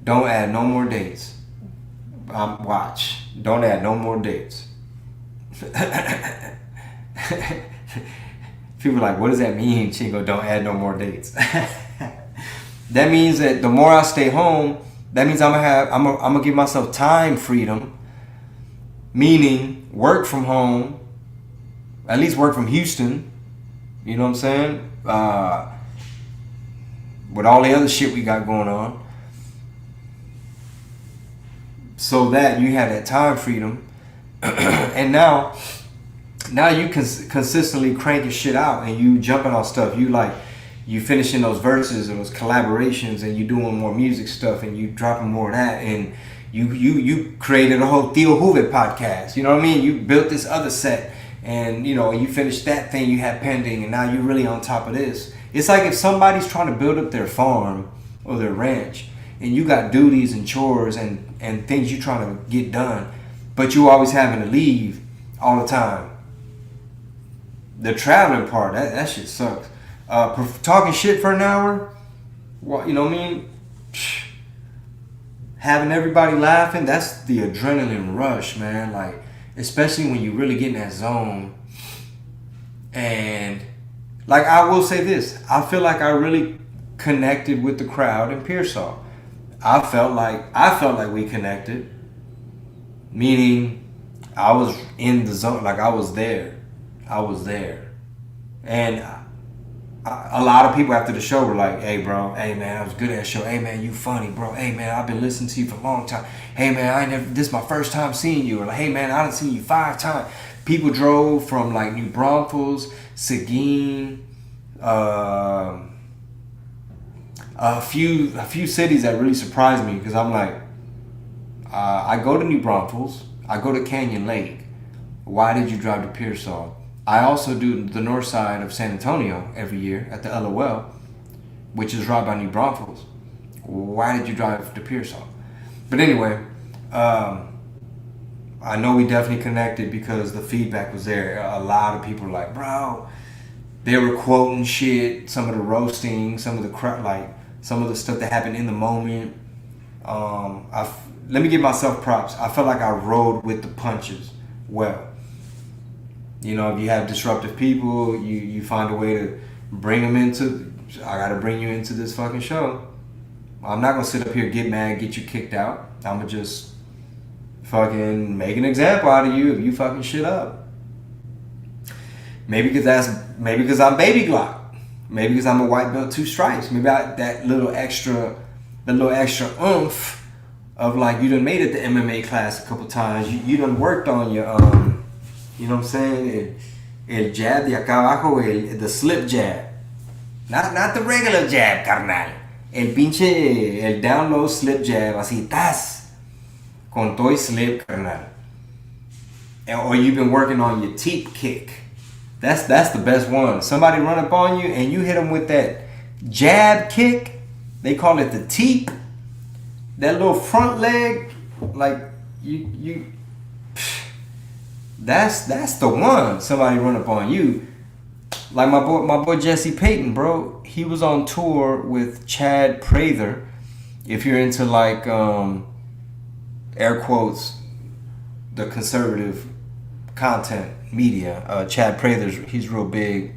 Speaker 1: Don't add no more dates. Watch. Don't add no more dates. People are like, what does that mean, Chingo? Don't add no more dates. That means that the more I stay home, that means I'm gonna give myself time freedom, meaning work from home, at least work from Houston. You know what I'm saying? With all the other shit we got going on, so that you have that time freedom, and now you can consistently cranking shit out and you jumping on stuff. You finishing those verses and those collaborations and you doing more music stuff and you dropping more of that and you created a whole Theo Hoover podcast. You know what I mean? You built this other set and you finished that thing you had pending and now you're really on top of this. It's like if somebody's trying to build up their farm or their ranch and you got duties and chores and things you're trying to get done, but you always having to leave all the time. The traveling part, that shit sucks. Talking shit for an hour, you know what I mean? Having everybody laughing, that's the adrenaline rush, man. Like, especially when you really get in that zone. And, like, I will say this. I feel like I really connected with the crowd in Pearsall. I felt like we connected. Meaning, I was in the zone, like I was there. And a lot of people after the show were like, hey bro, hey man, that was good at the show. Hey man, you funny, bro. Hey man, I've been listening to you for a long time. Hey man, this is my first time seeing you. Or like, hey man, I done seen you 5 times. People drove from like New Braunfels, Seguin, a few cities that really surprised me because I'm like, I go to New Braunfels, I go to Canyon Lake. Why did you drive to Pearsall? I also do the north side of San Antonio every year at the LOL, which is right by New Braunfels. Why did you drive to Pearsall? But anyway, I know we definitely connected because the feedback was there. A lot of people were like, bro, they were quoting shit, some of the roasting, some of the stuff that happened in the moment. Let me give myself props. I felt like I rode with the punches well. If you have disruptive people, you find a way bring them into. I gotta bring you into this fucking show. I'm not gonna sit up here, get mad, get you kicked out. I'm gonna just fucking make an example out of you if you fucking shit up. Maybe because I'm Baby Glock. Maybe because I'm a white belt, 2 stripes. Maybe that little extra oomph of like you done made it to MMA class a couple times. You done worked on your you know what I'm saying? El jab de acá abajo, the slip jab. Not the regular jab, carnal. El down low slip jab, así, tas. Con todo y slip, carnal. Or you've been working on your teep kick. That's the best one. Somebody run up on you and you hit them with that jab kick. They call it the teep. That little front leg, like you. That's the one. Somebody run up on you. Like my boy Jesse Payton, bro. He was on tour with Chad Prather. If you're into like air quotes, the conservative content media, Chad Prather, he's real big.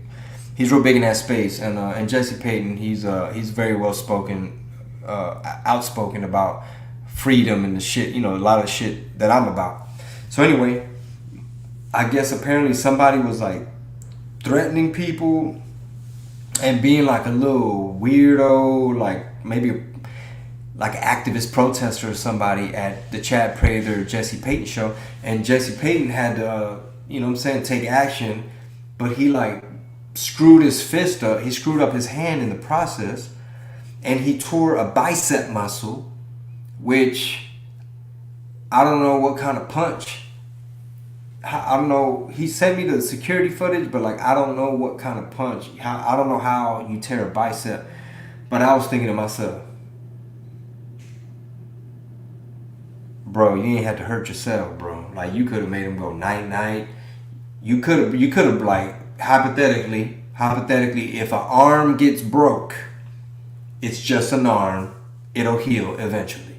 Speaker 1: He's real big in that space, and Jesse Payton, he's very well spoken, outspoken about freedom and the shit. You know, a lot of shit that I'm about. So anyway, I guess apparently somebody was like threatening people and being like a little weirdo, like maybe like an activist protester or somebody at the Chad Prather Jesse Payton show, and Jesse Payton had to, you know what I'm saying, take action, but he like screwed his fist up, he screwed up his hand in the process, and he tore a bicep muscle, which I don't know what kind of punch. I don't know. He sent me the security footage, but like I don't know what kind of punch. I don't know how you tear a bicep. But I was thinking to myself, bro, you ain't had to hurt yourself, bro. Like you could have made him go night night. You could have like hypothetically, if an arm gets broke, it's just an arm. It'll heal eventually.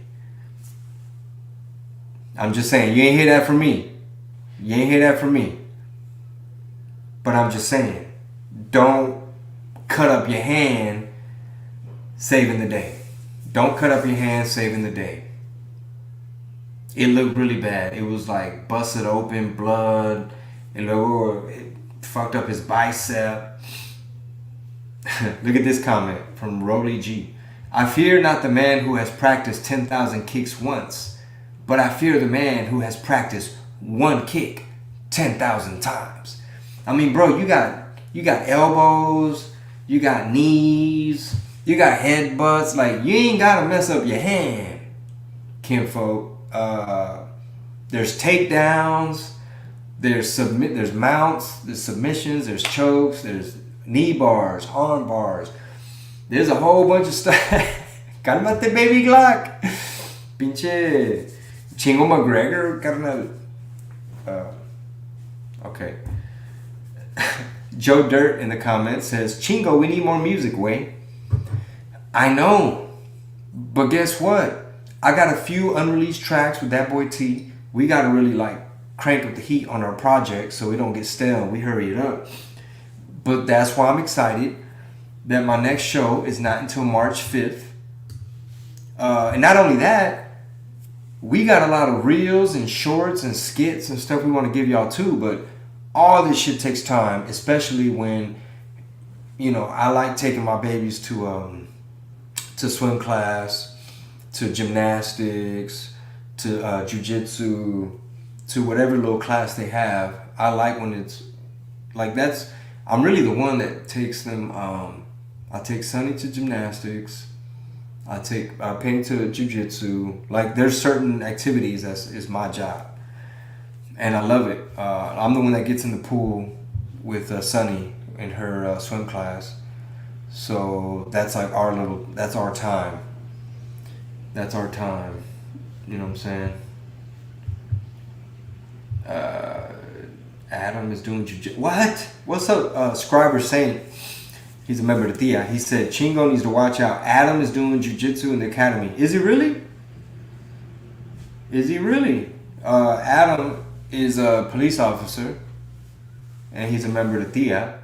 Speaker 1: I'm just saying, you ain't hear that from me. You ain't hear that from me. But I'm just saying, don't cut up your hand saving the day. Don't cut up your hand saving the day. It looked really bad. It was like busted open, blood. It fucked up his bicep. Look at this comment from Rolly G. I fear not the man who has practiced 10,000 kicks once, but I fear the man who has practiced one kick 10,000 times. I mean, bro, you got elbows, you got knees, you got headbutts. Like, you ain't gotta mess up your hand, kinfolk. There's takedowns, there's mounts, there's submissions, there's chokes, there's knee bars, arm bars. There's a whole bunch of stuff. Cálmate, baby Glock. Pinche Chingo McGregor, carnal. Okay. Joe Dirt in the comments says, Chingo, we need more music, Wayne. I know. But guess what? I got a few unreleased tracks with that boy T. We got to really like crank up the heat on our project so we don't get stale. We hurry it up. But that's why I'm excited that my next show is not until March 5th. And not only that, we got a lot of reels and shorts and skits and stuff we want to give y'all too, but all this shit takes time, especially when, you know, I like taking my babies to swim class, to gymnastics, to jiu-jitsu, to whatever little class they have. I like when it's like I'm really the one that takes them. I take Sonny to gymnastics. I take Penny to jiu-jitsu. Like, there's certain activities is my job, and I love it. I'm the one that gets in the pool with Sunny in her swim class. So that's like that's our time. That's our time. You know what I'm saying? Adam is doing jiu-jitsu. What? What's up, Scriber Saint? He's a member of the Thea. He said, Chingo needs to watch out. Adam is doing jiu-jitsu in the academy. Is he really? Is he really? Adam is a police officer, and he's a member of the Thea.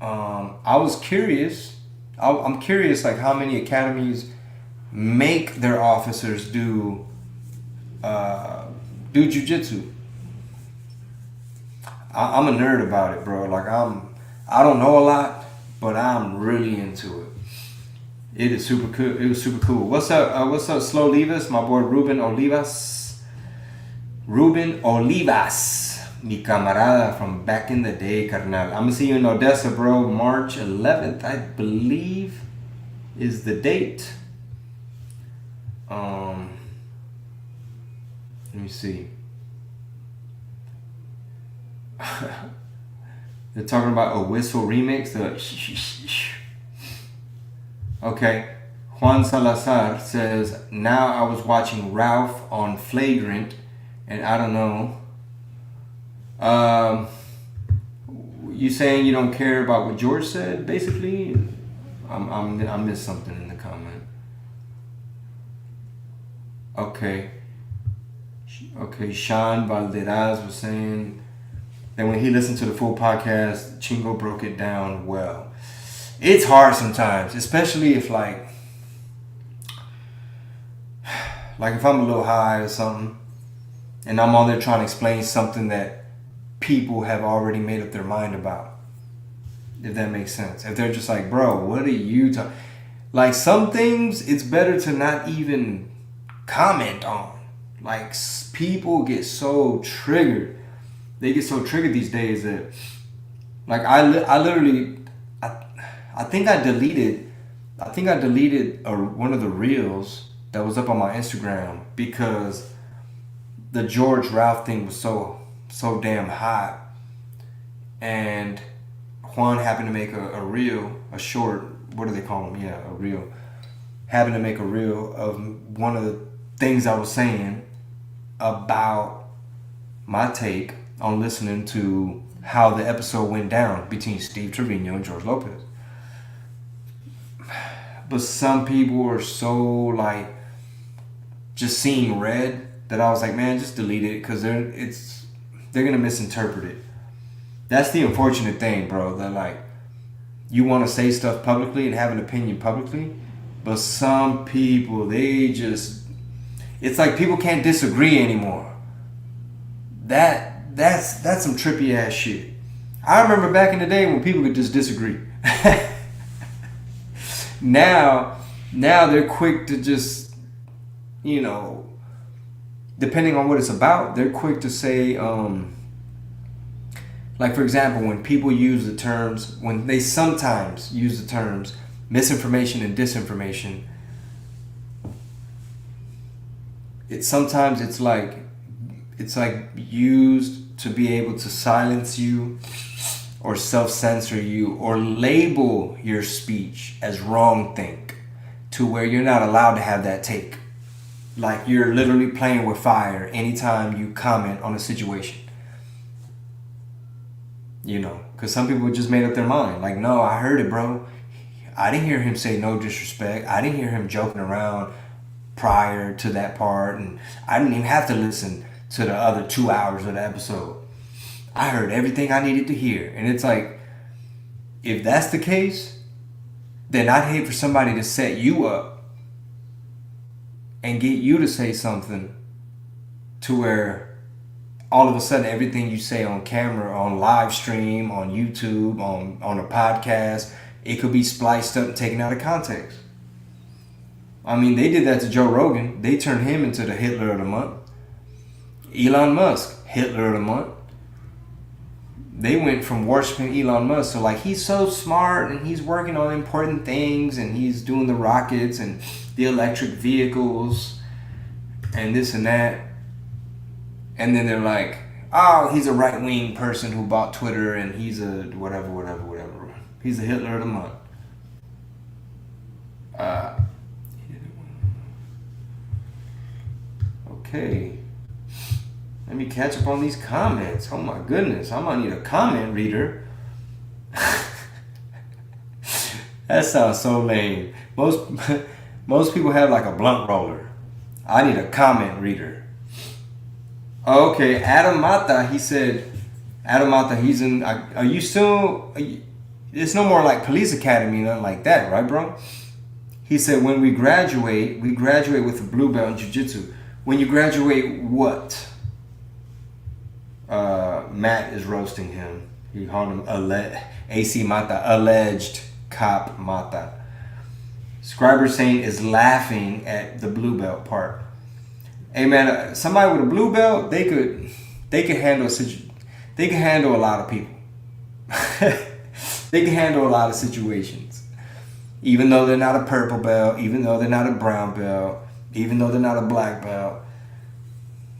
Speaker 1: I was curious. I'm curious, like how many academies make their officers do jujitsu. I'm a nerd about it, bro. Like I don't know a lot, but I'm really into it. It is super cool. It was super cool. What's up? What's up, Slow Olivas? My boy Ruben Olivas. Ruben Olivas, mi camarada from back in the day, carnal. I'm gonna see you in Odessa, bro. March 11th, I believe, is the date. Let me see. They're talking about a whistle remix. Okay. Juan Salazar says, now I was watching Ralph on Flagrant, and I don't know. You saying you don't care about what George said, basically? I missed something in the comment. Okay. Okay, Sean Valderaz was saying that when he listened to the full podcast, Chingo broke it down well. It's hard sometimes, especially if like if I'm a little high or something, and I'm on there trying to explain something that people have already made up their mind about. If that makes sense. If they're just like, bro, what are you talking? Like some things, it's better to not even comment on. Like people get so triggered. They get so triggered these days that, like I literally, I think I deleted one of the reels that was up on my Instagram because the George Ralph thing was so damn hot, and Juan happened to make a reel, a short. What do they call them? Yeah, a reel. Happened to make a reel of one of the things I was saying about my take on listening to how the episode went down between Steve Trevino and George Lopez. But some people are so like just seeing red that I was like, man, just delete it because they're gonna misinterpret it. That's the unfortunate thing, bro. That like you want to say stuff publicly and have an opinion publicly, but some people it's like people can't disagree anymore. That's some trippy ass shit. I remember back in the day when people could just disagree. Now they're quick to just, depending on what it's about, they're quick to say, like for example, when people use the terms, when they sometimes use the terms misinformation and disinformation, it's like used to be able to silence you or self-censor you or label your speech as wrong think to where you're not allowed to have that take. Like you're literally playing with fire anytime you comment on a situation. Because some people just made up their mind. Like, no, I heard it, bro. I didn't hear him say no disrespect. I didn't hear him joking around prior to that part. And I didn't even have to listen to the other 2 hours of the episode. I heard everything I needed to hear. And it's like, if that's the case, then I'd hate for somebody to set you up and get you to say something to where all of a sudden everything you say on camera, on live stream, on YouTube, on a podcast, it could be spliced up and taken out of context. I mean, they did that to Joe Rogan. They turned him into the Hitler of the month. Elon Musk, Hitler of the month. They went from worshiping Elon Musk to like, he's so smart and he's working on important things and he's doing the rockets and the electric vehicles and this and that. And then they're like, oh, he's a right-wing person who bought Twitter and he's a whatever. He's a Hitler of the month. Okay. Let me catch up on these comments. Oh my goodness, I might need a comment reader. That sounds so lame. Most people have like a blunt roller. I need a comment reader. Okay, Adam Mata, he said, he's in, are you still, It's no more like police academy, nothing like that, right, bro? He said, when we graduate with a blue belt in jiu-jitsu. When you graduate, what? Matt is roasting him. He called him AC Mata, alleged cop Mata. Scriber Saint is laughing at the blue belt part. Hey man, somebody with a blue belt, they could handle a lot of people. They can handle a lot of situations. Even though they're not a purple belt, even though they're not a brown belt, even though they're not a black belt.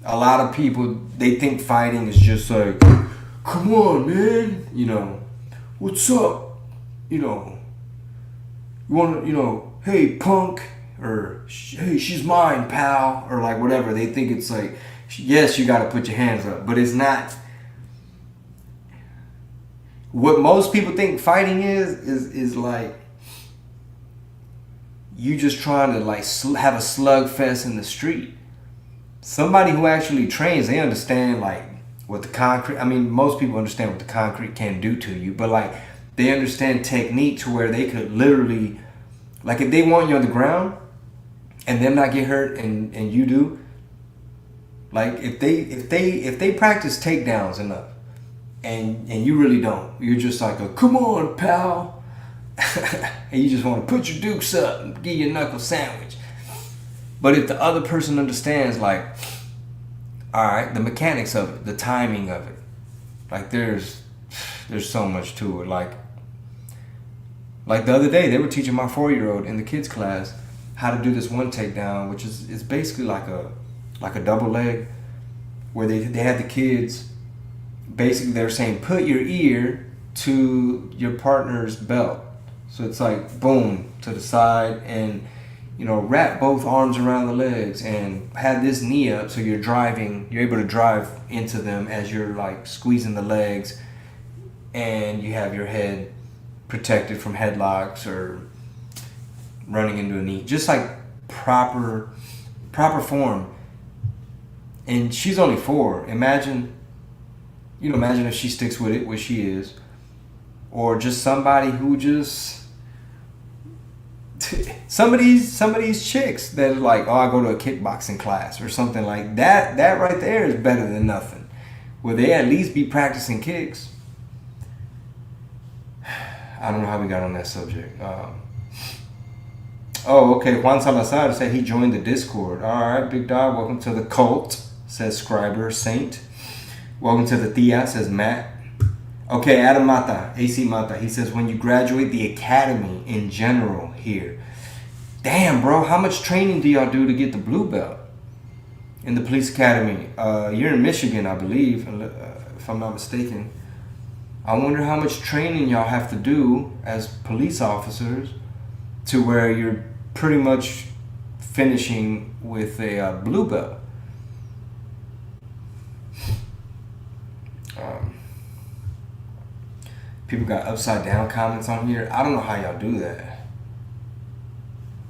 Speaker 1: A lot of people, they think fighting is just like, come on, man, you know, what's up? You know, you want to, you know, hey, punk, or hey, she's mine, pal, or like whatever. They think it's like, yes, you got to put your hands up, but it's not. What most people think fighting is like, you just trying to like have a slugfest in the street. Somebody who actually trains, they understand like what the concrete, I mean, most people understand what the concrete can do to you, but like they understand technique to where they could literally, like if they want you on the ground and them not get hurt and you do, like if they practice takedowns enough and you really don't, you're just like a, come on, pal. And you just want to put your dukes up and give you a knuckle sandwich. But if the other person understands, like, all right, the mechanics of it, the timing of it, like there's so much to it. Like the other day, they were teaching my 4-year-old in the kids class how to do this one takedown, which is basically like a double leg, where they had the kids. Basically, they're saying put your ear to your partner's belt, so it's like boom to the side and. You know, wrap both arms around the legs and have this knee up so you're able to drive into them as you're like squeezing the legs, and you have your head protected from headlocks or running into a knee. Just like proper form. And she's only 4. Imagine if she sticks with it, which she is, or just somebody who just. Some of these chicks that are like, oh, I go to a kickboxing class or something like that. That right there is better than nothing. Will they at least be practicing kicks? I don't know how we got on that subject. Okay. Juan Salazar said he joined the Discord. All right, big dog. Welcome to the cult, says Scriber Saint. Welcome to the Thea, says Matt. Okay, Adam Mata, AC Mata. He says, when you graduate the academy in general here. Damn, bro, how much training do y'all do to get the blue belt in the police academy? You're in Michigan, I believe, if I'm not mistaken. I wonder how much training y'all have to do as police officers to where you're pretty much finishing with a blue belt. People got upside down comments on here. I don't know how y'all do that.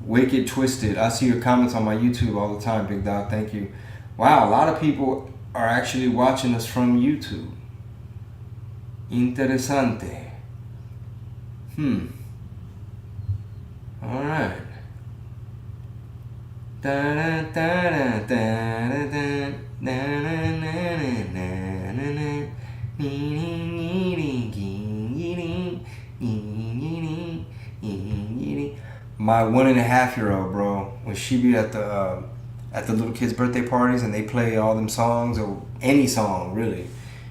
Speaker 1: Wicked Twisted. I see your comments on my YouTube all the time, big dog. Thank you. Wow, a lot of people are actually watching us from YouTube. Interesante. All right. My 1.5-year-old, bro, when she be at the little kids' birthday parties and they play all them songs, or any song really,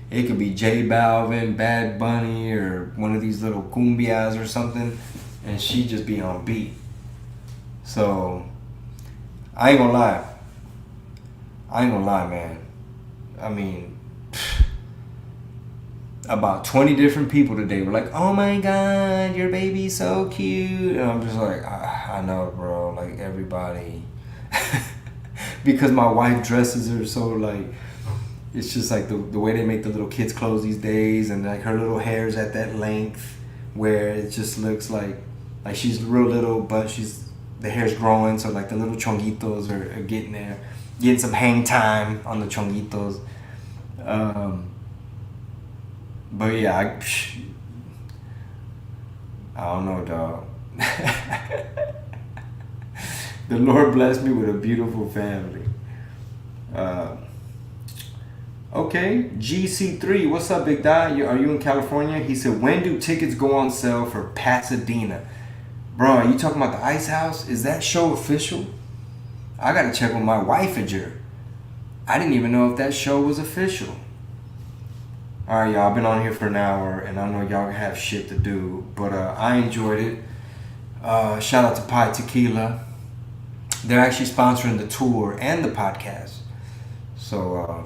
Speaker 1: it could be J Balvin, Bad Bunny, or one of these little cumbias or something, and she just be on beat. So I ain't gonna lie, man. I mean, about 20 different people today were like, oh my god, your baby's so cute. And I'm just like, I know, bro, like everybody. Because my wife dresses her so like, it's just like the way they make the little kids' clothes these days, and like her little hair's at that length where it just looks like she's real little, but the hair's growing, so like the little chonguitos are getting there, getting some hang time on the chonguitos. But yeah, I don't know, dog. The Lord blessed me with a beautiful family. Okay, GC3, what's up, big guy? Are you in California? He said, when do tickets go on sale for Pasadena? Bro, are you talking about the Ice House? Is that show official? I gotta check with my wife Ajer. I didn't even know if that show was official. Alright, y'all, I've been on here for an hour, and I know y'all have shit to do, but I enjoyed it. Shout out to Pi Tequila. They're actually sponsoring the tour and the podcast. So,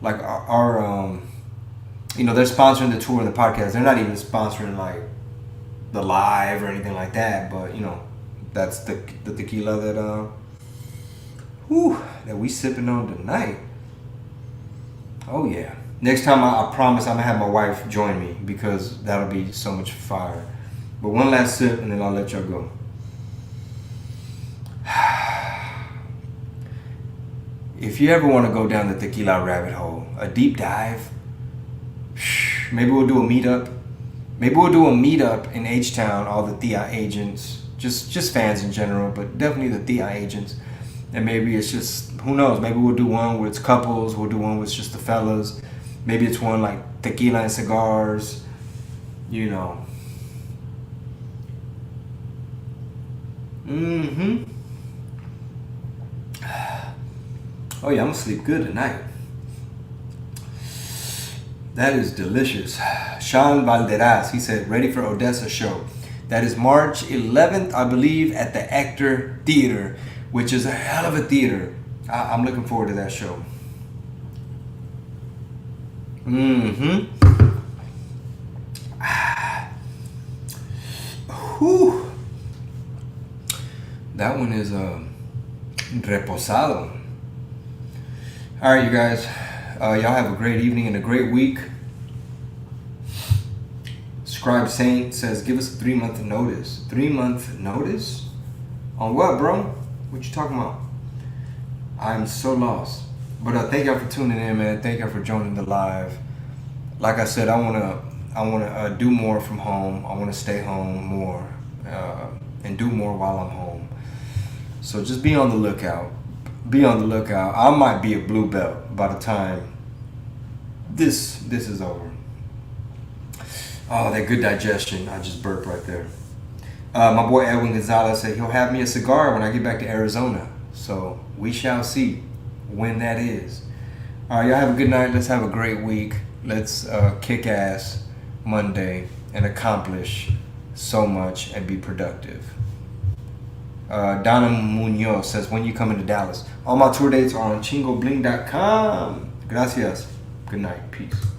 Speaker 1: like our they're sponsoring the tour and the podcast. They're not even sponsoring like the live or anything like that, but that's the tequila that we sipping on tonight. Oh yeah. Next time I promise I'm gonna have my wife join me, because that'll be so much fire. But one last sip and then I'll let y'all go. If you ever want to go down the tequila rabbit hole, a deep dive, maybe we'll do a meetup. Maybe we'll do a meetup in H-Town, all the Thea agents, just fans in general, but definitely the Thea agents. And maybe it's just, who knows, maybe we'll do one where it's couples, we'll do one with just the fellas. Maybe it's one like tequila and cigars, Oh yeah, I'm gonna sleep good tonight. That is delicious. Sean Valderas, he said, ready for Odessa show. That is March 11th, I believe, at the Actor Theater, which is a hell of a theater. I'm looking forward to that show. Whew. That one is reposado. All right, you guys. Y'all have a great evening and a great week. Scribe Saint says, give us a 3-month notice. 3-month notice? On what, bro? What you talking about? I'm so lost. But thank y'all for tuning in, man. Thank y'all for joining the live. Like I said, I wanna do more from home. I wanna stay home more and do more while I'm home. So just be on the lookout. Be on the lookout. I might be a blue belt by the time this is over. Oh, that good digestion. I just burped right there. My boy Edwin Gonzalez said he'll have me a cigar when I get back to Arizona. So we shall see when that is. All right, y'all have a good night. Let's have a great week. Let's kick ass Monday and accomplish so much and be productive. Donna Munoz says, when you coming to Dallas? All my tour dates are on chingobling.com. Gracias. Good night. Peace.